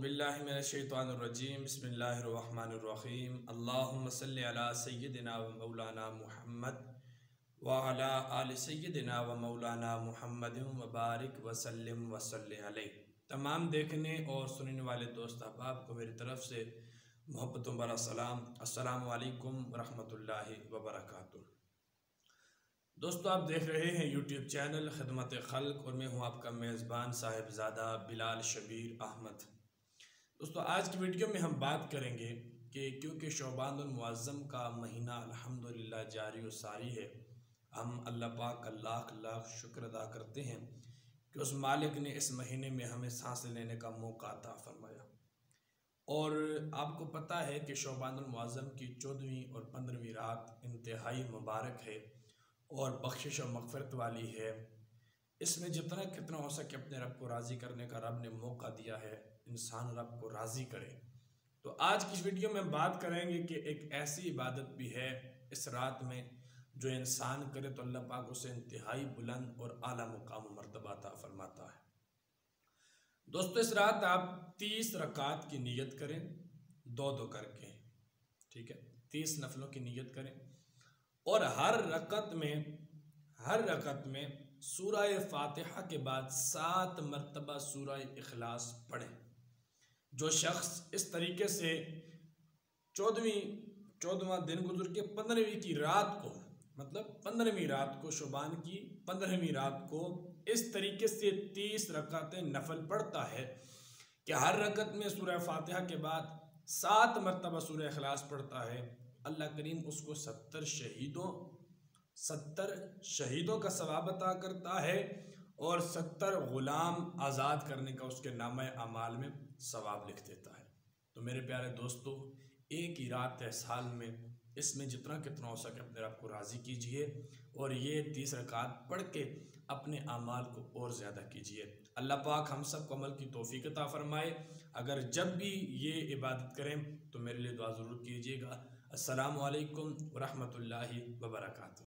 باللہ من الشیطان الرجیم بسم اللہ الرحمن الرحیم اللہم صلی علی سیدنا و مولانا محمد وعلی آل سیدنا و مولانا محمد وبارک وسلم وصلی علیہ۔ تمام دیکھنے اور سننے والے دوست احباب کو میری طرف سے محبتوں بھرا سلام، السلام علیکم ورحمۃ اللہ وبرکاتہ۔ دوستو، آپ دیکھ رہے ہیں یوٹیوب چینل خدمت خلق اور میں ہوں آپ کا میزبان صاحبزادہ بلال شبیر احمد۔ دوستو، آج کی ویڈیو میں ہم بات کریں گے کہ کیونکہ شعبان المعظم کا مہینہ الحمدللہ جاری و ساری ہے، ہم اللہ پاک کا لاکھ لاکھ شکر ادا کرتے ہیں کہ اس مالک نے اس مہینے میں ہمیں سانس لینے کا موقع عطا فرمایا۔ اور آپ کو پتہ ہے کہ شعبان المعظم کی 14ویں اور 15ویں رات انتہائی مبارک ہے اور بخشش و مغفرت والی ہے۔ اس میں جتنا کتنا ہو سکے اپنے رب کو راضی کرنے کا رب نے موقع دیا ہے، انسان رب کو راضی کرے۔ تو آج کی ویڈیو میں ہم بات کریں گے کہ ایک ایسی عبادت بھی ہے اس رات میں جو انسان کرے تو اللہ پاک اسے انتہائی بلند اور اعلیٰ مقام و مرتبہ عطا فرماتا ہے۔ دوستو، اس رات آپ 30 رکعات کی نیت کریں، دو کر کے، ٹھیک ہے، 30 نفلوں کی نیت کریں اور ہر رکعت میں سورہ فاتحہ کے بعد 7 مرتبہ سورہ اخلاص پڑھیں۔ جو شخص اس طریقے سے 14واں دن گزر کے 15ویں کی رات کو، مطلب 15ویں رات کو، شعبان کی 15ویں رات کو اس طریقے سے 30 رکعتیں نفل پڑھتا ہے کہ ہر رکعت میں سورہ فاتحہ کے بعد 7 مرتبہ سورہ اخلاص پڑھتا ہے، اللہ کریم اس کو 70 شہیدوں کا ثواب عطا کرتا ہے اور 70 غلام آزاد کرنے کا اس کے نامہ اعمال میں ثواب لکھ دیتا ہے۔ تو میرے پیارے دوستو، ایک ہی رات ہے سال میں، اس میں جتنا کتنا ہو سکے اپنے رب کو راضی کیجئے اور یہ 30 رکعات پڑھ کے اپنے اعمال کو اور زیادہ کیجئے۔ اللہ پاک ہم سب کو عمل کی توفیق عطا فرمائے۔ اگر جب بھی یہ عبادت کریں تو میرے لیے دعا ضرور کیجئے گا۔ السلام علیکم ورحمۃ اللہ وبرکاتہ۔